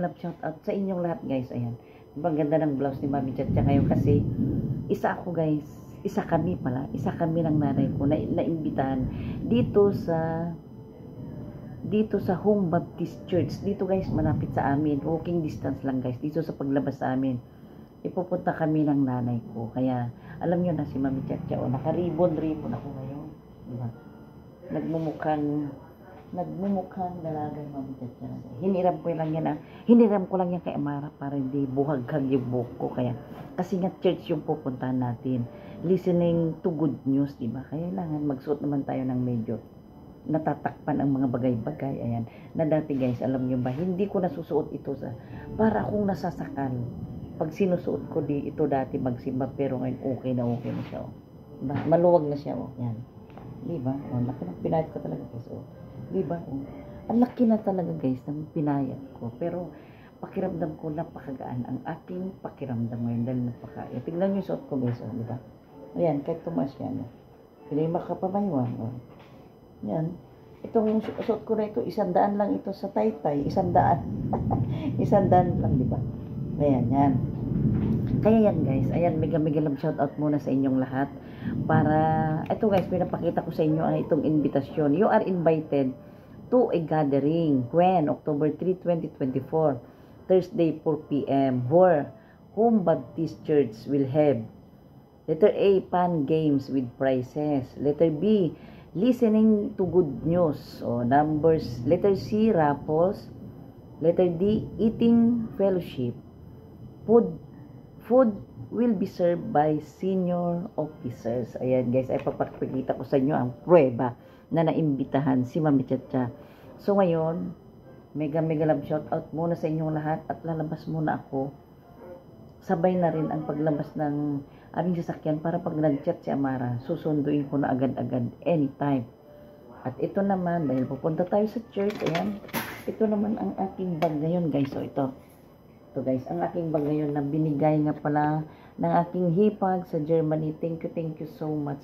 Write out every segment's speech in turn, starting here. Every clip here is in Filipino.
love shout out sa inyong lahat guys. Ayan. Diba, ganda ng blouse ni Mami Chacha ngayon kasi isa ako guys. Isa kami ng nanay ko na naimbitahan dito sa Home Baptist Church. Dito guys, malapit sa amin. Walking distance lang guys. Dito sa paglabas sa amin. Ipupunta kami ng nanay ko. Kaya, alam nyo na si Mami Chacha. O, naka-ribbon ako ngayon. Diba? Nagmumukhang dalaga Mami Chacha. Hiniram ko lang yan Hiniram ko lang yan kay Amara para hindi buhaghag yung buhok ko. Kaya, kasi nga church yung pupuntahan natin. Listening to good news, diba? Kaya kailangan magsuot naman tayo ng medyo natatakpan ang mga bagay-bagay. Ayan. Na dati guys, alam nyo ba, hindi ko nasusuot ito para akong nasasakal. Pag sinusuot ko ito dati magsimba, pero ngayon okay na siya. Oh. Diba? Maluwag na siya. Oh. Yan. Diba? Oh, laki ng pinayat ko talaga guys. Oh. Diba? Oh. Ang laki na talaga guys ng pinayat ko. Pero pakiramdam ko napakagaan. Ang aking pakiramdam ngayon dahil napakagaan. Tignan nyo yung suot ko guys. Oh. Diba? Ayan, kahit tumas yan. Oh. Hindi makapamaywan. Oh. Yan. Itong suot ko na ito, 100 lang ito sa Taytay. 100. 100 lang, di ba? Ayan, yan. Kaya yan guys. Ayan, mega love shout out muna sa inyong lahat. Para, ito guys, pinapakita ko sa inyo ang itong invitasyon. You are invited to a gathering. When? October 3, 2024. Thursday, 4 p.m. Where Home Baptist Church will have letter A, fun games with prizes. Letter B, listening to good news. O, numbers. Letter C, raffles. Letter D, eating fellowship. Food will be served by senior officers. Ayan guys, ay papakita ko sa inyo ang prueba na naimbitahan si Mami Chacha. So ngayon, mega love shout out muna sa inyong lahat at lalabas muna ako. Sabay na rin ang paglabas ng aming sasakyan para pag nag-chat si Amara, susunduin ko na agad-agad anytime. At ito naman, dahil pupunta tayo sa church, ayan, ito naman ang aking bag ngayon guys. So ito guys, ang aking bag ngayon na binigay nga pala ng aking hipag sa Germany. Thank you so much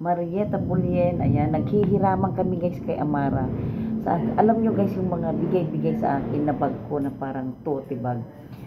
Marieta Bulien. Ayan, naghihiraman kami guys kay Amara. Alam nyo guys, yung mga bigay sa akin na bag ko na parang tote bag,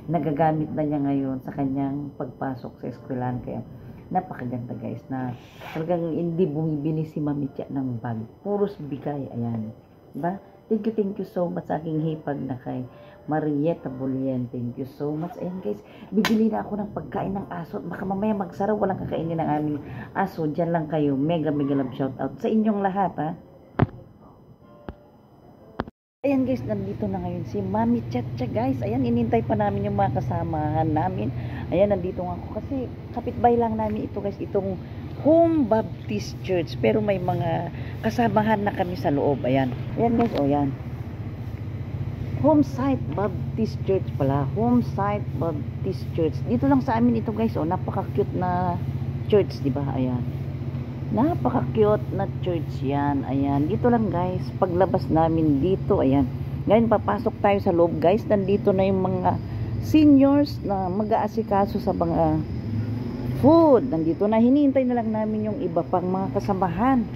nagagamit na niya ngayon sa kanyang pagpasok sa eskwelahan. Kaya napakaganda guys, na talagang hindi bumibili si Mami Chacha ng bag, puros bigay. Ayan, diba? Thank you so much sa aking hipag na kay Marieta Bulien. Thank you so much. Ayan guys, bibili na ako ng pagkain ng aso. Baka mamaya magsara, walang kakainin ng aming aso. Diyan lang kayo. Mega love shout out sa inyong lahat ha. Ayan guys, nandito na ngayon si Mami Chacha guys. Ayan, inintay pa namin yung mga kasamahan namin. Ayan, nandito nga ako kasi kapitbahay lang namin ito guys, itong Home Baptist Church. Pero may mga kasamahan na kami sa loob. Ayan, ayan guys, o yan. Homesite Baptist Church pala. Homesite Baptist Church. Dito lang sa amin ito guys, o napaka-cute na church, di ba? Ayan. Napaka-cute na church yan. Ayan. Dito lang guys. Paglabas namin dito. Ayan. Ngayon papasok tayo sa loob guys. Nandito na yung mga seniors na mag-aasikaso sa mga food. Nandito na. Hinihintay na lang namin yung iba pang mga kasamahan.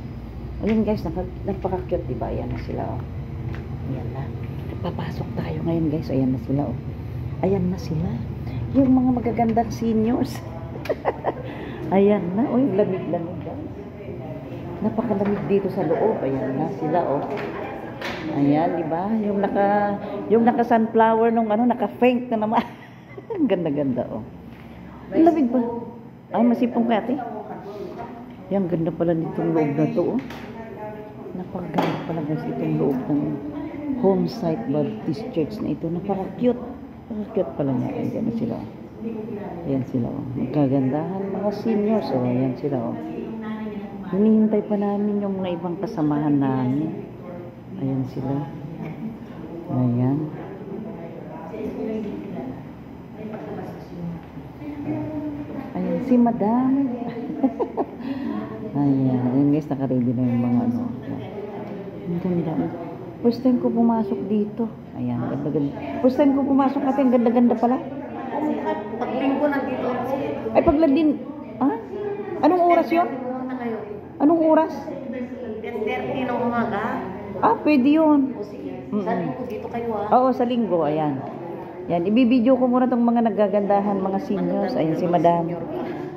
Ayan guys. Napaka-cute diba? Ayan na sila. Oh. Ayan na. Papasok tayo ngayon guys. Ayan na sila. Oh. Ayan na sila. Yung mga magagandang seniors. Ayan na. Uy, lamig-lamig guys. Napakalamig dito sa loob. Ayan na sila, oh. Ayan, di ba? Yung naka sunflower nung naka-faint na naman. Ang ganda-ganda, oh. Ang lamig ba? Ay, masipong ka, ate. Yan, ganda pala nitong loob na to, oh. Napakaganda pala guys itong loob ng Homesite Baptist Church na ito. Napaka-cute. Napaka-cute pala niya. Ayan na sila, oh. Ayan sila, oh. Magkagandahan mga seniors, oh. Ayan sila, oh. Hinihintay pa namin yung mga ibang kasamahan namin. Ayan sila. Ayan. Ayan si Madam. Ayan. Ayan guys, nakaready na yung mga ano. Ang dami-dami. First time ko pumasok dito. Ayan, ganda-ganda. First time ko pumasok kasi ang ganda-ganda pala. Paglinggo nandito. Ay, pagladin. Ha? Anong oras yun? Anong oras? 10:30 ng umaga. Ah, pwede yun. O sige. Sa linggo dito kayo Oo, sa linggo. Ayan. Yan, ibibideo ko muna tong mga nagagandahan, mga seniors. Ayan si Madam.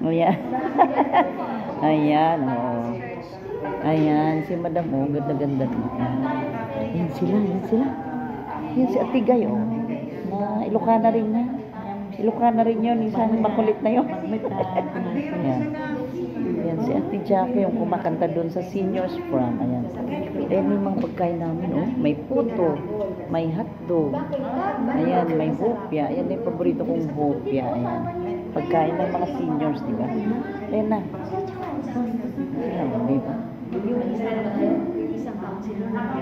O yan. Ayan, oh. Ayan, si Madam, oh. Ganda-ganda. Yan sila, yan sila. Yan si Atigay, oh. Na Ilocana rin na. Ilocana rin yun, isang makulit na yun. Ayan. Ayan, si Ate Jackie, yung kumakanta doon sa seniors prom. Ayan. Ayan yung mga pagkain namin, oh. May puto, may hotdog. Ayan, may hopya. Ayan yung paborito kong hopya. Ayan. Pagkain ng mga seniors, di ba? Ayan na. Ayan, di ba? Isang counselor na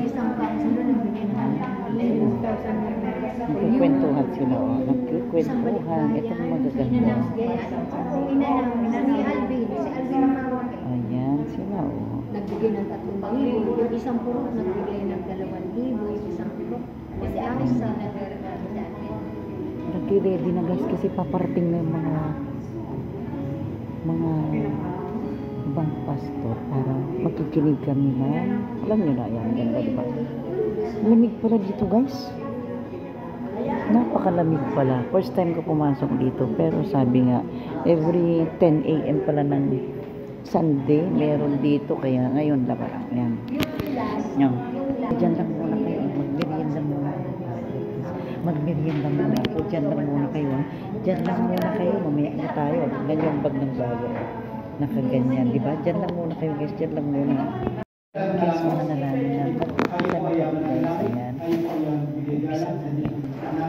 isang counselor na bigyan ng 11,000. Nagkukwentuhan sila, oh. Nagkukwentuhan. Ito ang magaganda. Si Alvin naman. Ayan sila, oh. Nagbigay ng 3,000. Yung isang puro nagbigay ng 2,000. Yung isang puro. Kasi ako sa Nag-ready na guys kasi paparating na yung mga ibang pastor para makikinig kami na. Alam nyo na, yan, ganda diba? Lamig pala dito guys. Napakalamig pala. First time ko pumasok dito pero sabi nga every 10 AM pala ng Sunday meron dito kaya ngayon lang lang. Yan. Yan. Diyan lang muna kayo. Magmerienda muna. Magmerienda muna ako. Diyan lang muna kayo. Diyan lang muna kayo. Mamaya na tayo. Ganyan yung bag ng bago. Nakaganyan. Diba? Diyan lang muna kayo guys. Diyan lang muna. Guys, mga nalamin na. Mag-umpisa na kami guys. Ayan. Umpisa na.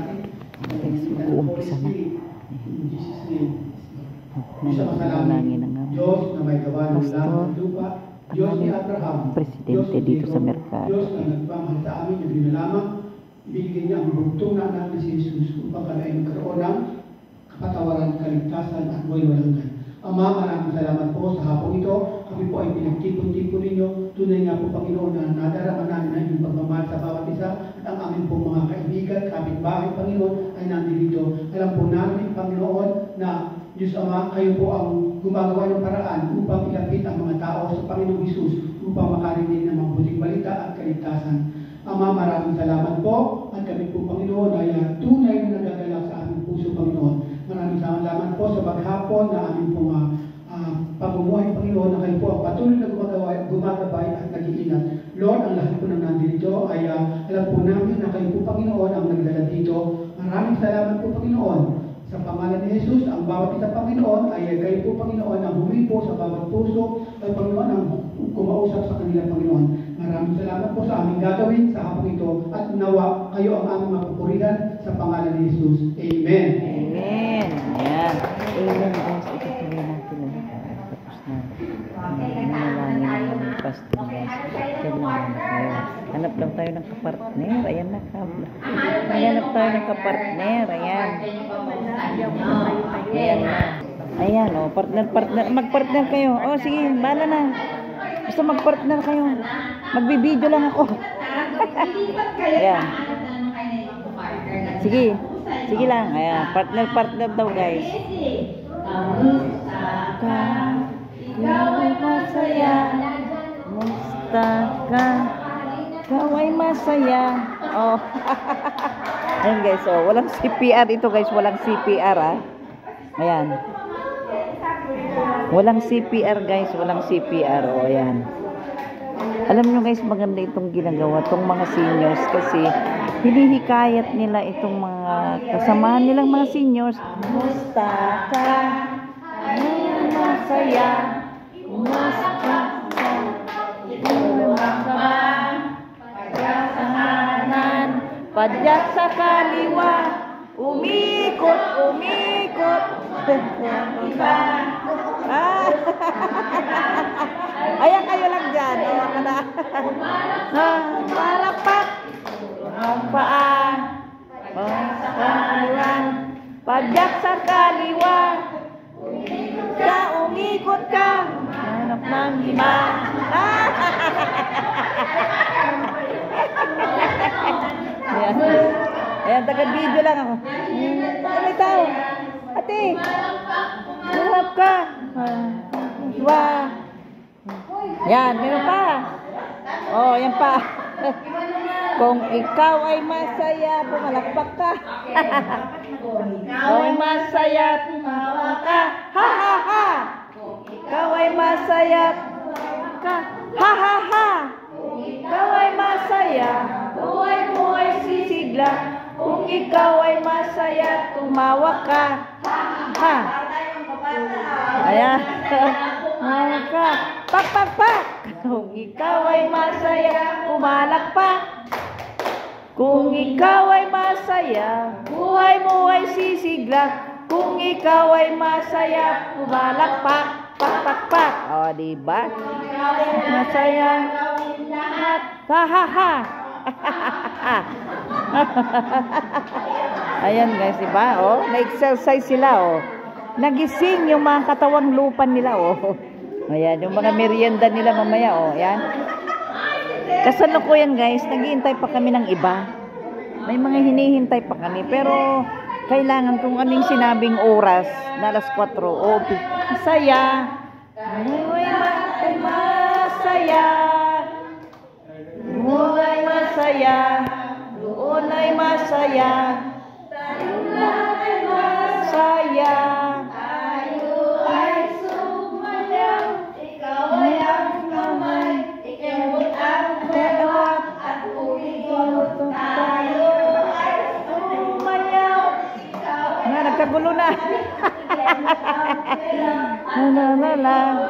Guys, mag-uumpisa na. Nananangin na nga. Pastor, ang presidente dito sa merkado. Diyos na nagpamahal sa amin, yung binalamang, ibigay niya ang bugtong na natin si Jesus upang kami ay magkaroon ng kapatawaran, kaligtasan at buhay walang. Ama, maraming salamat po sa hapong ito. Kami po ay pinagtipon-tipon ninyo. Tunay nga po, Panginoon, na nadarama namin na inyong pagmamahal sa bawat isa at ang aming po mga kaibigan, kapitbahay, Panginoon, ay nandito. Alam po namin, Panginoon, na Diyos Ama, kayo po ang gumagawa ng paraan upang ilapit ang mga tao sa Panginoong Hesus upang makarinig ng mabuting balita at kaligtasan. Ama, maraming salamat po at kami po, Panginoon, ay tunay na nagagalak sa aming puso, Panginoon. Maraming salamat po sa maghapon na aming pong pamumuhay, Panginoon, na kayo po ang patuloy na gumagabay at nag-iingat. Lord, ang lahat po ng nandito ay alam po namin na kayo po, Panginoon, ang nagdala dito. Maraming salamat po, Panginoon. Sa pangalan ni Jesus, ang bawat isa, Panginoon, ay kayo po, Panginoon, ang humipo sa bawat puso, ay Panginoon, ang kumausap sa kanila, Panginoon. Maraming salamat po sa aming gagawin sa hapong ito at nawa kayo ang aming mapupurihan sa pangalan ni Jesus. Amen. Amen. Ayan. Amen guys. Itutuloy natin na. Tapos na. Nanalangin ng pastor guys. Diyan lang muna tayo. Hanap lang tayo ng kapartner. Ayan na kabla. Hanap tayo ng kapartner. Ayan. Ayan na. Ayan o. Partner. Mag-partner kayo. O sige. Bala na. Basta mag-partner kayo. Magbibideo lang ako. Ayan. Sige. Sige lang. Ayan. Partner daw guys. Ikaw ay masaya. Musta ka? Ikaw ay masaya. Oh. Ayan guys. Oh. Walang CPR ito guys. Walang CPR ah. Ayan. Walang CPR guys. Walang CPR. O ayan. Alam nyo guys, maganda itong ginagawa, itong mga seniors kasi hinihikayat nila itong mga kasamahan nilang mga seniors. Kumusta ka? Masaya. Kumusta ka? Kumusta ka? Padyak sa kanan, padyak sa kaliwa, umikot. Ayan kayo lang dyan. Malapak. Ang paa. Pagkakulan. Padyak sa kaliwa. Umikot ka. Hanap ng iba. Ayan. Ayan, taga-video lang ako. Ano ito? Ate. Hanap ka. Yan, meron pa. Oh, yan pa. Kung ikaw ay masaya, pumalakpak ka. Ikaw ay masaya, tumawa ka. Ha ha ha. Ikaw ay masaya, ka. Ha ha ha. Ikaw ay masaya, buhay mo ay sisigla. Kung ikaw ay masaya, tumawa ka. Ha. Ayan. Tumawa ka. Pak pak pak. Kung ikaw ay masaya, pumalakpak. Kung ikaw ay masaya, buhay mo ay sisigla. Kung ikaw ay masaya, pumalakpak. Pak pak pak. O, diba? Masaya. Ha ha ha. Ayan guys, diba? Oh, na-exercise sila, oh. Nagising yung mga katawang lupan nila, oh. Ayan, yung mga merienda nila mamaya, oh. Ayan. Kasalukuyan guys, naghihintay pa kami ng iba. May mga hinihintay pa kami, pero kailangan kung anong sinabing oras na alas 4. Oh, masaya. Buhay masaya. Buhay masaya. Doon ay masaya. Tayong lahat ay masaya. Tayo ay sumayaw. Ikaw ay ang kamay. Ikemot ang bewat. At umigot. Tayo ay sumayaw. Nagkagulo na.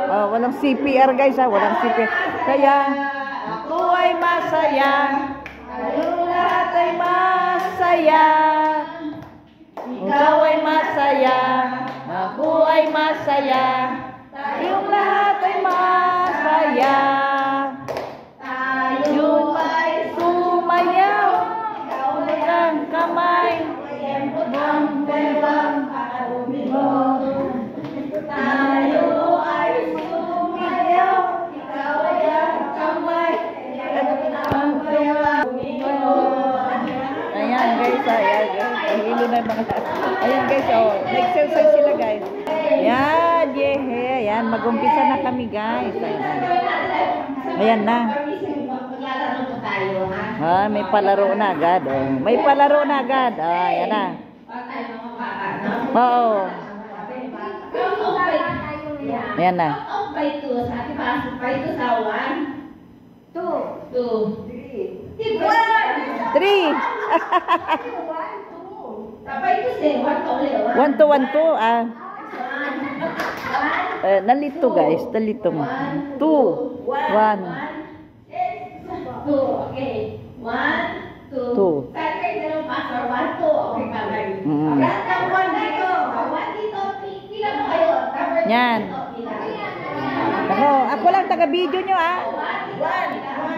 Oh, walang CPR guys, ha? Walang CPR. Kaya ako ay masaya. Tayong lahat ay masaya. Ikaw ay masaya. Ako ay masaya. Tayong lahat ay masaya. Tayo ay sumayaw. Ikaw ay ang kamay. Bang bang at umigot. Tayo ay sumayaw. Ikaw ay ang kamay. Ayan guys, ayan guys. Ang hilo na yung mga. Ayan guys, oh. Nag-exercise sila guys. Ayan, yeah. Ayan, mag-umpisa na kami guys. Ayan na. Ah, may palaro na agad. Oh. May palaro na agad. Ah, ayan na. Oo. Ayan na. 3. 1 to 1 to. Ah. Nalito guys. Nalito mo. 2. 1. 2. Okay. 1, 2. 2. Saan kayo dalawang pastor? 1, 2. Okay, bagay. Mm. Lahat ng 1 dito. 1 dito. Pila mo kayo. Yan. Ako lang taga-video nyo, ah.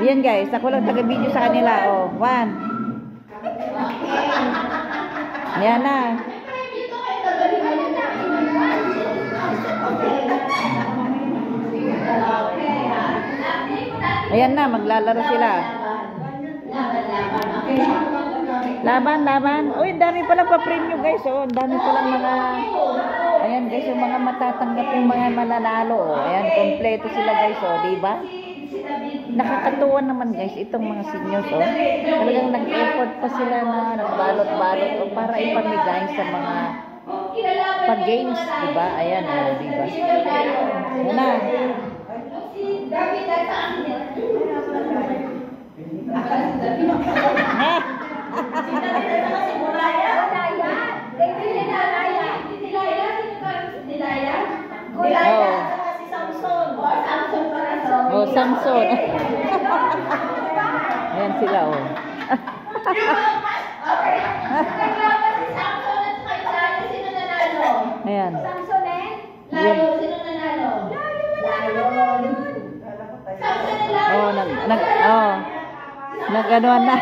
1. Yan guys, ako lang taga-video sa kanila. Oh, 1. Yan na. Dito kayo taga-video. Ayan na, maglalaro sila. Laban. Uy, dami palang pa-premyo guys. Oh, dami palang mga. Ayan guys, yung mga matatanggap yung mga mananalo. Oh. Ayan, kompleto sila guys. Oh, di ba? Nakakatuwa naman guys itong mga seniors. Oh. Talagang nag-effort pa sila na nagbalot-balot oh, para ipamigay sa mga pag-games, di ba? Ayan, oh, di ba? Ayan na. David at saan niya? Oh, Samson. Ayan sila, oh. Ayan. Samson eh? Layo, sino nanalo? Layon. Samson and Layon. Nag-anuan na.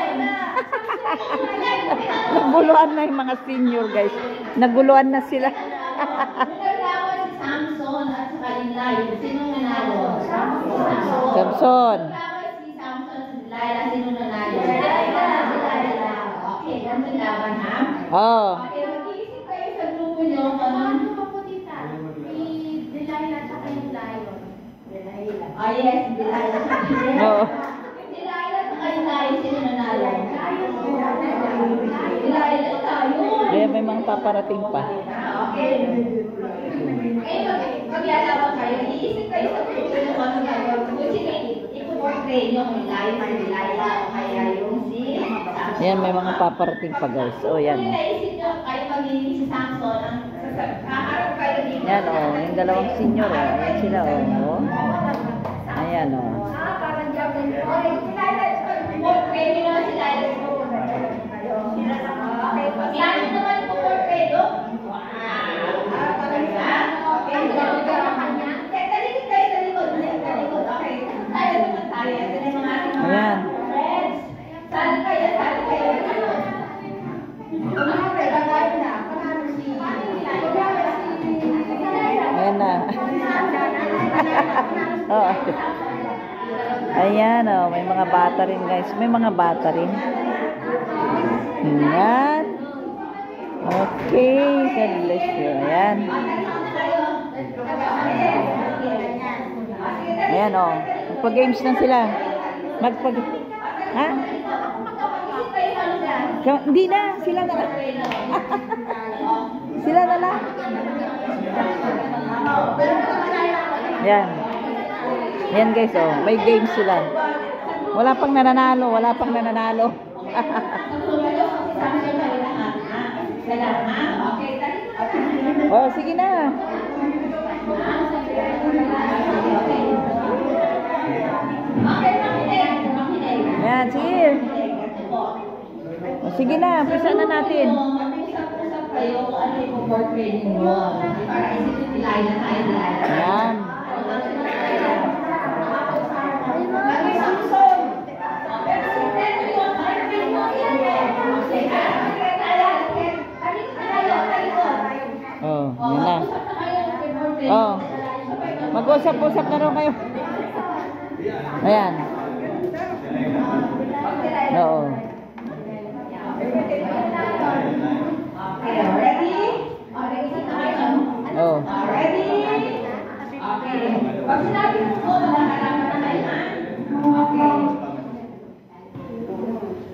Naguluhan na yung mga senior guys. Naguluhan na sila. Naglawan si Samson at saka yung Layon. Sino nanalo? Samson. Naglawan si Samson at Delilah. Sino nanalo? Delilah. Okay, ganun laban ha? Oh. Okay, mag-iisip kayo sa grupo nyo. Ano pa po tita? Si Delilah at saka yung Lion. Delilah. Oh yes, Delilah. Oo. Delilah at saka yung Lion. Sino nanalo? paparating pa. Pag-ialawa kayo, iisip kayo sa future ng ano kayo. Kung sino ipo-portray nyo kung Laila o kaya yung si Samson. Ayan, may mga paparating pa guys. O, yan. Kung naisip nyo kayo magiging si Samson, kakaroon kayo dito. Yan, o. Yung dalawang senior, o. Ayan sila, o. Ayan, o. Parang Japan. Okay, si Laila, portray nyo naman si Laila. Yan naman ipo-portray nyo. Ayan. Ayan na. Oh. Ayan, oh. May mga bata rin, guys. May mga bata rin. Ayan. Okay. God bless you. Ayan. Ayan, oh. Magpa-games na sila. Ha? Hindi na. Sila na lang. Sila na lang. Ayan. Ayan, guys, oh. May games sila. Wala pang nananalo. Wala pang nananalo. Oh, sige na. Ayan, sige. O, sige na, umpisa na natin. Mag-usap-usap kayo kung ano yung portray ninyo. Para isipin ni Laila tayo ni Laila. Ayan. Lagi Samson. Pero si Ted, yung portray mo, Oh, yun na. usap na kayo kay portray. Oh. Mag-usap-usap na rin kayo. Ayan. Oo. Okay, ready? Okay, isip na kayo. Oh. Ready? Okay. Pag sinabi mo po, makakalaman na kayo, ha? Okay.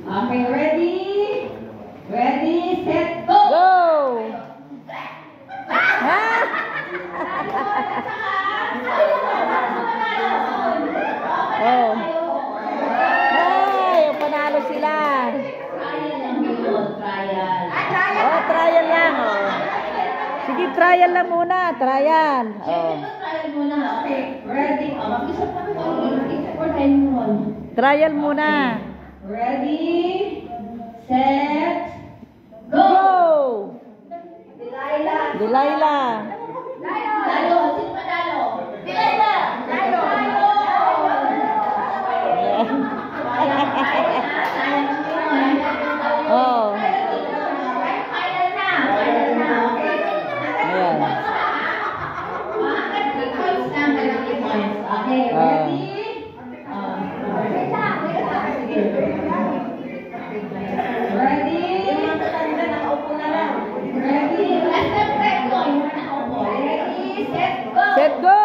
Okay, ready? Ready, set, go! Go! Ha? Oh. Ay, panalo sila. Trial lang yun, trial. Oh, trial lang, oh. Sige, trial lang muna, trial. Oh. Trial muna, okay. Ready? Mag-isip na ko. Isip for 10 mo. Trial muna. Ready, set, go! Go! Delilah. Delilah. Lalo, sino manalo? Delilah. Lalo. Oh. Final na. Final na. Okay. Ayan. Bakit 3 points na? 3 points. Okay, ready? Ready? Ready? Last na 3 points. Ready, set, go! Set, go!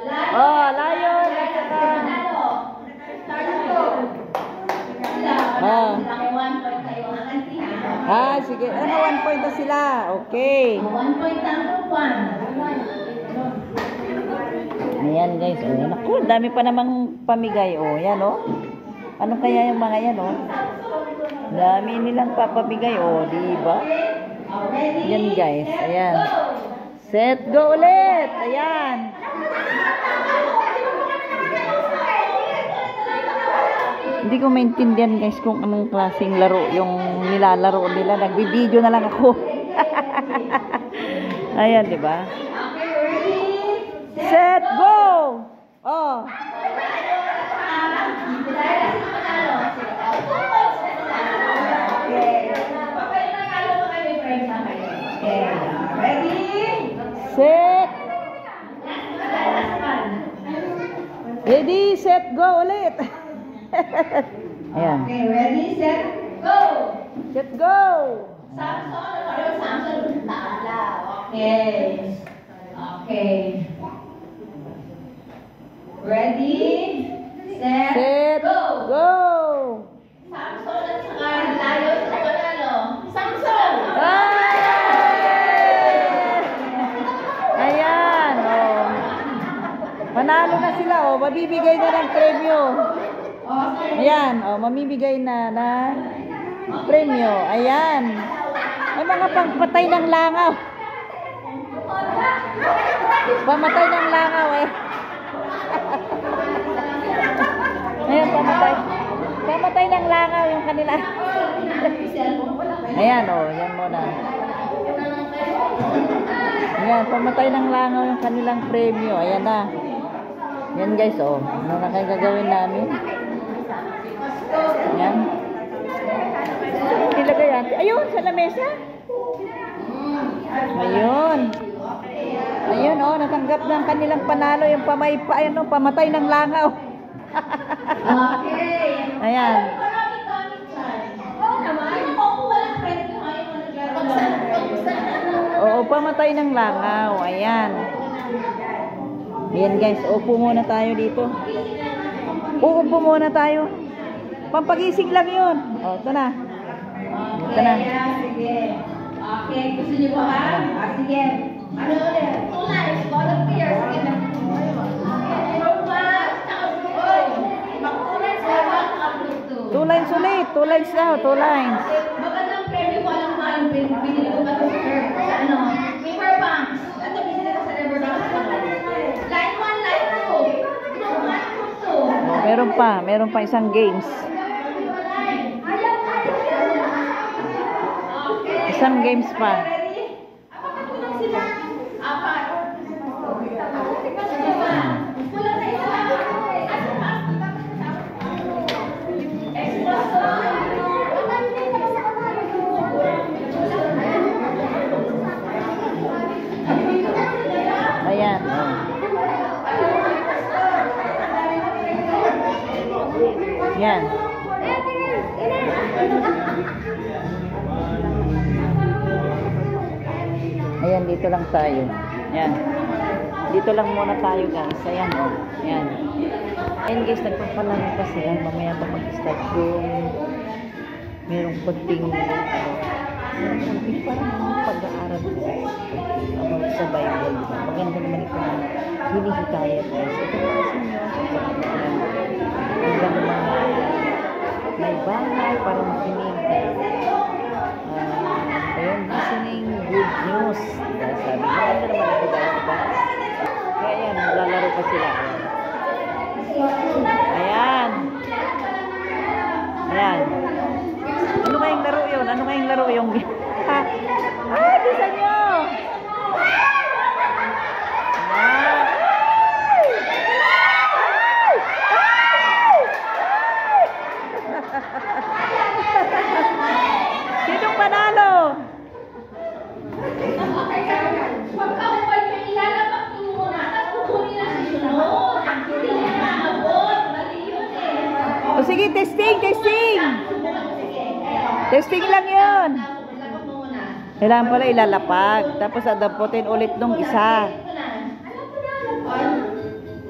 Lion. Oh, lion. At saka... Manalo. Sila, Ah. sila kay 1 point kayo. Ang anti, ha? Ah, sige. Ano, 1 point na sila. Okay. 1 point ang group 1. Ayan, guys. Oh, naku, dami pa namang pamigay. Oh, yan, oh. Ano kaya yung mga yan, oh? Dami nilang papamigay, oh. Diba? Ready? Yan, guys. Set, Ayan. go! Set, go ulit. Ayan. Hindi ko maintindihan, guys, kung anong klaseng laro yung nilalaro nila. Nagbibideo na lang ako. Ayan, diba? Okay, ready? Set, go! Oh. Set. Ready, set, go ulit. Ayan. Okay, ready, set, go! Set, go! Samson, ano Samson? Tala. Okay. Okay. Ready, set, Set, go! go! Samson at saka Lion, sino panalo? Samson! Ah! Nanalo na sila, oh. Mabibigay na ng premyo. Ayan, oh. Mamibigay na ng premyo. Ayan. May mga pangpatay ng langaw. Pamatay ng langaw, eh. Ayan, pamatay. Pamatay ng langaw yung kanila. Ayan, oh. Yan muna. Ayan, pamatay ng langaw yung kanilang premyo. Ayan na. Yan guys, oh. Ano na kayo gagawin namin? Ayan. Nilagay yan. Ayun, sa lamesa. Ayun. Ayun, oh. Natanggap ng kanilang panalo yung pamatay ng langaw. Ayan. Oo, pamatay ng langaw. Ayan. Ayan guys, upo muna tayo dito. Uupo muna tayo. Pampagising lang yun. O, ito na. Ito na. Sige. Okay, gusto niyo ba ha? Sige. Ano ulit? Tulay, volunteer. Sige na. Two lines ulit. Two lines daw. Two lines. Magandang premyo ko alam mo ang binili ko ba sa ano? River Banks. Ano binili ko sa River Banks? Line 1, line 2. Group 1, group 2. Meron pa isang games. Isang games pa. Apat na sila. Apat. Wala na isa. Ayan. Oh. Yan. Ayan, dito lang tayo. Ayan. Dito lang muna tayo guys. Ayan, oh. Ayan. Ayan guys, nagpapalaro pa sila. Mamaya pa mag-start yung merong kunting parang pag-aaral about sa Bible. Maganda naman ito na hinihikayat guys. Ito na kasi nyo. Hanggang may bahay para makinig. Ayun, listening good news. Dahil sabi, maganda naman ito guys. Diba? Kaya yan, naglalaro pa sila. Ayan. Ayan. Ano kayong laro yun? Ano kayong laro yung... Ay, bisa nyo! Sinong panalo? Pagka huwag nyo ilalabak nyo muna, tapos kukunin na sa sunod. Hindi nyo maabot. Mali yun eh. O sige, testing! Testing lang yun. Labak mo muna. Kailangan pala ilalapag. Tapos adaputin ulit nung isa.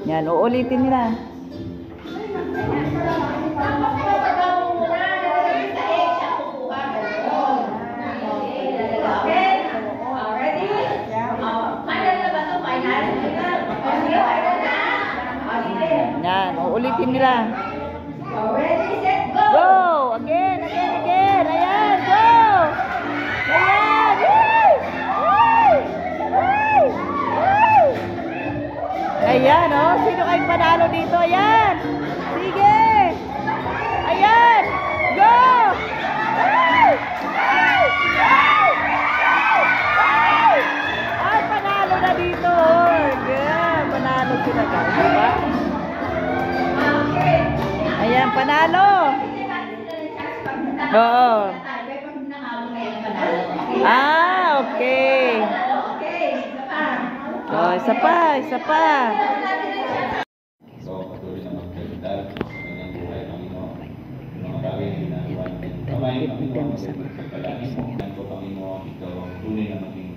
Yan, uulitin nila. Yan, uulitin nila. Ready, set, go! Go! Again! Ayan, go! Ayan! Ayan, oh. Sino kayong panalo dito? Ayan! Sige! Ayan! Go! Ay, panalo na dito. Ayan, panalo sila guys. Diba? Ayan, panalo! Oo. Okay. Oh, isa pa. So, patuloy na magdagdag sa kanyang buhay, Panginoon. Mga bagay na ginagawa natin. Kamay, Panginoon, sa pagkakalangin ko, Panginoon, ikaw ang tunay na maging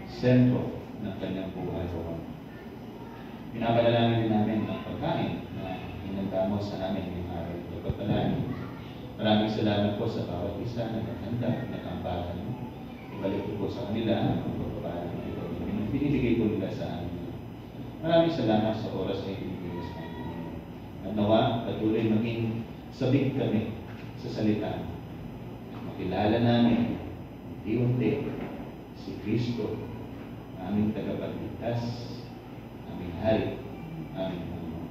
sentro ng kanyang buhay, Panginoon. Pinapalalangin din namin ang pagkain na inagdamo sa namin ngayong araw. Pagpapalaan. Maraming salamat po sa bawat isa na naghanda, nakampalan mo. Ibalik ko po sa kanila ang pagpapalaan ng ito. Binibigay ko nila sa amin. Maraming salamat sa oras na ibibigay sa amin. At nawa, patuloy maging sabik kami sa salita. Makilala namin, unti-unti, si Kristo, aming tagapagligtas, aming hari, aming Panginoon.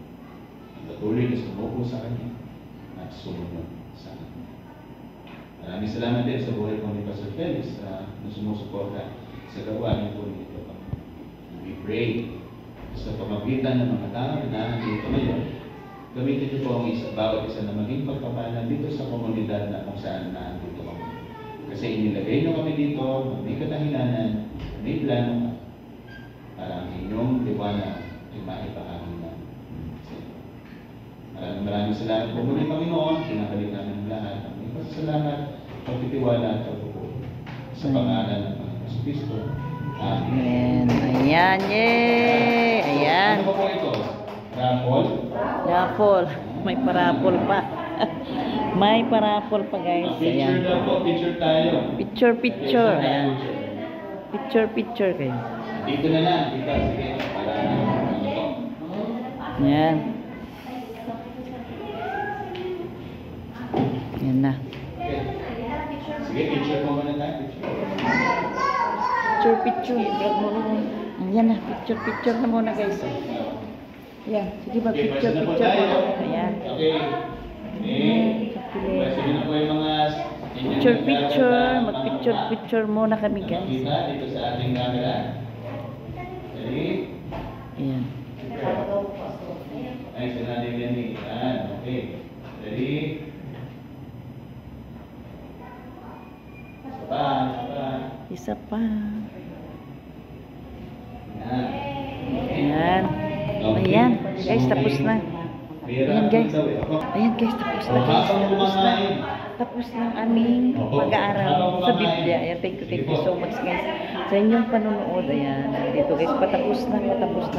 At patuloy na sumuko sa Kanya at sumunod sa Kanya. Maraming salamat din sa buhay ko ni Pastor Felix na sumusuporta sa gawain po nito. We pray sa pamagitan ng mga tao na nandito ngayon, gamitin niyo po ang bawat isa na maging pagpapalan dito sa komunidad na kung saan nandito kami. Kasi inilagay niyo kami dito, may katahilanan, may plano para ang inyong liwanag ay maipakamin na. Maraming salamat po muli, Panginoon. Sinabalik namin ang lahat. Ang pasasalamat, pagtitiwala at pagpupuli sa pangalan ng Panginoon Kristo. Amen. Ayan. Yay! Ayan. Ano po ito? Raffle? Raffle. May parapol pa. May parapol pa, guys. Picture Ayan. daw po. Picture tayo. Picture. Ayan. Picture kayo. Dito na lang. Dito. Sige. Para Ayan. Ayan na. Sige, picture mo muna tayo. Picture. Vlog mo naman. Ayan na. Picture na muna, guys. Ayan. Sige ba, Okay, picture pwede na po muna. tayo. Ayan. Okay. Pwede na po yung mga Picture. Mag-picture muna kami, guys. Makita dito sa ating camera. Ready? Ayan. Ay, sinali yan ni. Ayan, okay. Ready? Isa pa. Ayan. Ayan. Ayan. Guys, tapos na. Ayan, guys. Ayan, guys, tapos na, guys. Tapos na. Tapos na ang aming pag-aaral sa Biblia. Ayan, thank you so much, guys. Sa inyong panonood. Ayan, dito, guys. Patapos na,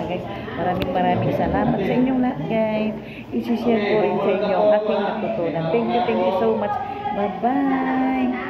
guys. Maraming salamat sa inyong lahat, guys. I-share ko rin sa inyo ang aking natutunan. Thank you so much. Bye-bye.